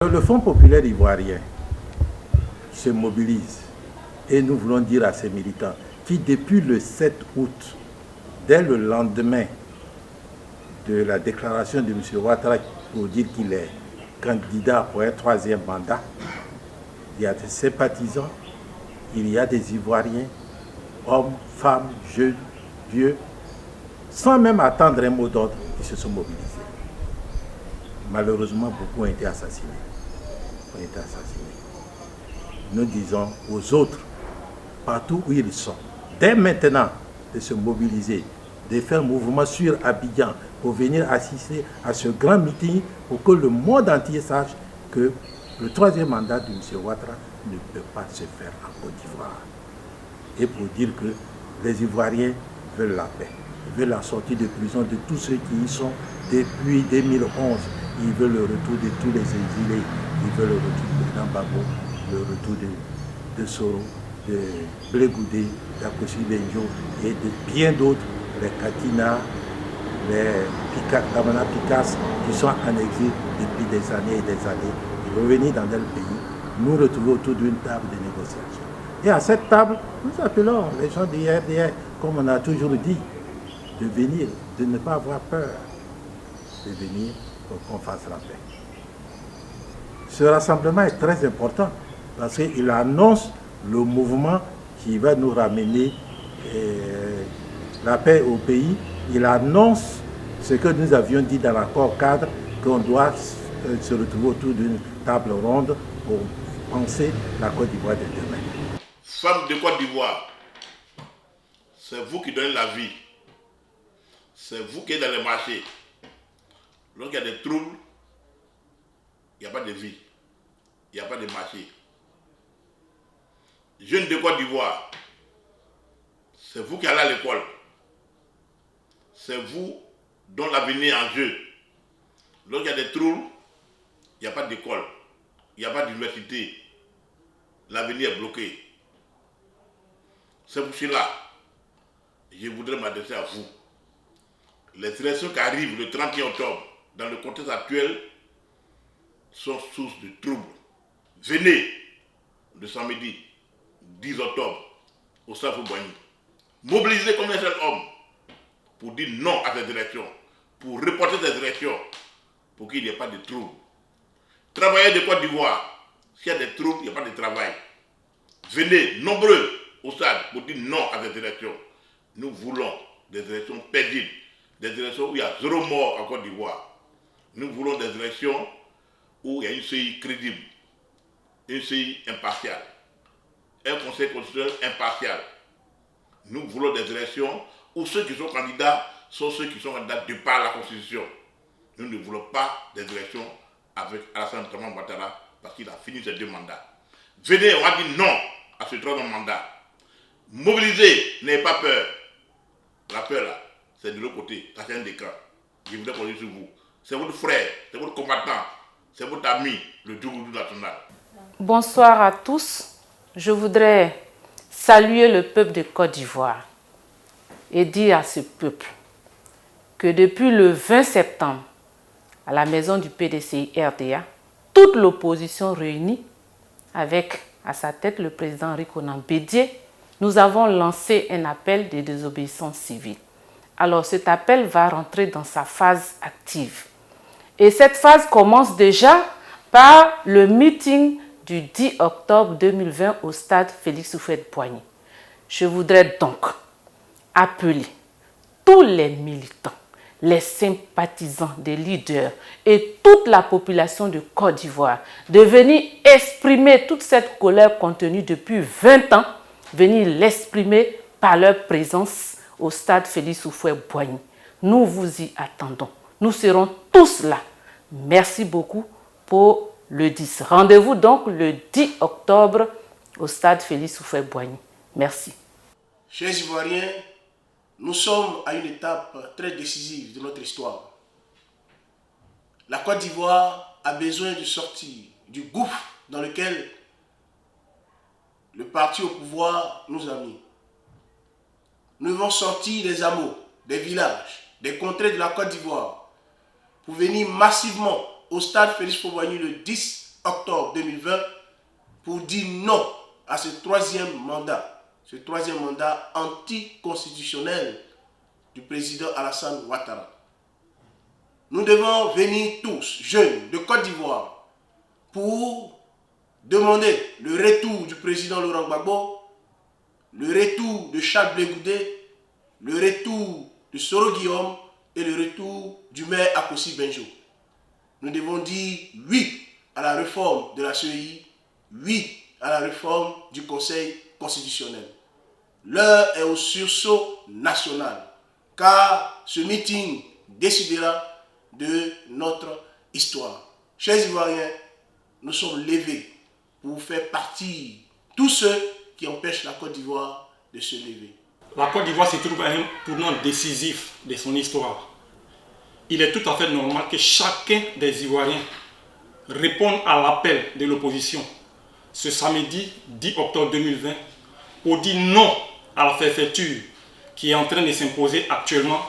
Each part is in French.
Le Fonds populaire ivoirien se mobilise et nous voulons dire à ces militants qui, depuis le 7 août, dès le lendemain de la déclaration de M. Ouattara pour dire qu'il est candidat pour un troisième mandat, il y a des sympathisants, il y a des Ivoiriens, hommes, femmes, jeunes, vieux, sans même attendre un mot d'ordre, ils se sont mobilisés. Malheureusement, beaucoup ont été assassinés. Nous disons aux autres, partout où ils sont, dès maintenant, de se mobiliser, de faire mouvement sur Abidjan pour venir assister à ce grand meeting pour que le monde entier sache que le troisième mandat de M. Ouattara ne peut pas se faire en Côte d'Ivoire. Et pour dire que les Ivoiriens veulent la paix, ils veulent la sortie de prison de tous ceux qui y sont depuis 2011. Ils veulent le retour de tous les exilés, ils veulent le retour du président Gbagbo, le retour de Soro, de Blé Goudé, d'Akossi Benjo et de bien d'autres, les Katina, les Damana Picasso, qui sont en exil depuis des années et des années. Ils revenir dans leur pays, nous retrouver autour d'une table de négociation. Et à cette table, nous appelons les gens du RDR, comme on a toujours dit, de venir, de ne pas avoir peur, de venir pour qu'on fasse la paix. Ce rassemblement est très important parce qu'il annonce le mouvement qui va nous ramener la paix au pays. Il annonce ce que nous avions dit dans l'accord cadre, qu'on doit se retrouver autour d'une table ronde pour penser la Côte d'Ivoire de demain. Femmes de Côte d'Ivoire, c'est vous qui donnez la vie. C'est vous qui êtes dans les marchés. Lorsqu'il y a des troubles, il n'y a pas de vie, il n'y a pas de marché. Jeunes de Côte d'Ivoire, c'est vous qui allez à l'école. C'est vous dont l'avenir est en jeu. Lorsqu'il y a des troubles, il n'y a pas d'école, il n'y a pas d'université. L'avenir est bloqué. C'est pour cela que je voudrais m'adresser à vous. Les élections qui arrivent le 31 octobre, dans le contexte actuel, sont source de troubles. Venez le samedi 10 octobre au Safou Boigny. Mobilisez comme un seul homme pour dire non à cette élection, pour reporter cette élection, pour qu'il n'y ait pas de troubles. Travailleurs de Côte d'Ivoire, s'il y a des troubles, il n'y a pas de travail. Venez nombreux au stade pour dire non à cette élection. Nous voulons des élections paisibles, des élections où il y a 0 mort en Côte d'Ivoire. Nous voulons des élections où il y a une CI crédible, une CI impartiale, un conseil constitutionnel impartial. Nous voulons des élections où ceux qui sont candidats sont ceux qui sont candidats de par la Constitution. Nous ne voulons pas des élections avec Alassane Ouattara parce qu'il a fini ses 2 mandats. Venez, on va dire non à ce 3e mandat. Mobilisez, n'ayez pas peur. La peur là, c'est de l'autre côté, ça c'est un décret. Je voudrais compter sur vous. C'est votre frère, c'est votre combattant, c'est votre ami, le Djougou national. Bonsoir à tous. Je voudrais saluer le peuple de Côte d'Ivoire et dire à ce peuple que depuis le 20 septembre, à la maison du PDCI RDA, toute l'opposition réunie, avec à sa tête le président Rikonan Bédié, nous avons lancé un appel de désobéissance civile. Alors cet appel va rentrer dans sa phase active. Et cette phase commence déjà par le meeting du 10 octobre 2020 au stade Félix Houphouët-Boigny. Je voudrais donc appeler tous les militants, les sympathisants des leaders et toute la population de Côte d'Ivoire de venir exprimer toute cette colère contenue depuis 20 ans, venir l'exprimer par leur présence au stade Félix Houphouët-Boigny. Nous vous y attendons. Nous serons tous là. Merci beaucoup pour le 10. Rendez-vous donc le 10 octobre au stade Félix Houphouët-Boigny. Merci. Chers Ivoiriens, nous sommes à une étape très décisive de notre histoire. La Côte d'Ivoire a besoin de sortir du gouffre dans lequel le parti au pouvoir nous a mis. Nous devons sortir des hameaux, des villages, des contrées de la Côte d'Ivoire pour venir massivement au stade Félix Houphouët-Boigny le 10 octobre 2020 pour dire non à ce troisième mandat anticonstitutionnel du président Alassane Ouattara. Nous devons venir tous, jeunes de Côte d'Ivoire, pour demander le retour du président Laurent Gbagbo, le retour de Charles Blé Goudé, le retour de Soro Guillaume et le retour du maire Akossi Benjo. Nous devons dire oui à la réforme de la CEI, oui à la réforme du Conseil constitutionnel. L'heure est au sursaut national, car ce meeting décidera de notre histoire. Chers Ivoiriens, nous sommes levés pour faire partir tous ceux qui empêchent la Côte d'Ivoire de se lever. La Côte d'Ivoire se trouve à un tournant décisif de son histoire. Il est tout à fait normal que chacun des Ivoiriens réponde à l'appel de l'opposition ce samedi 10 octobre 2020 pour dire non à la fermeture qui est en train de s'imposer actuellement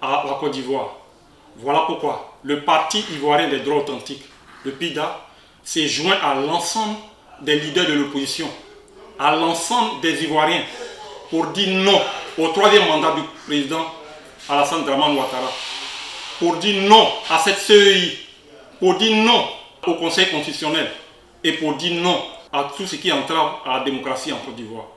à la Côte d'Ivoire. Voilà pourquoi le Parti ivoirien des droits authentiques, le PIDA, s'est joint à l'ensemble des leaders de l'opposition, à l'ensemble des Ivoiriens, pour dire non au troisième mandat du président Alassane Dramane Ouattara, pour dire non à cette CEI, pour dire non au Conseil constitutionnel et pour dire non à tout ce qui entrave à la démocratie en Côte d'Ivoire.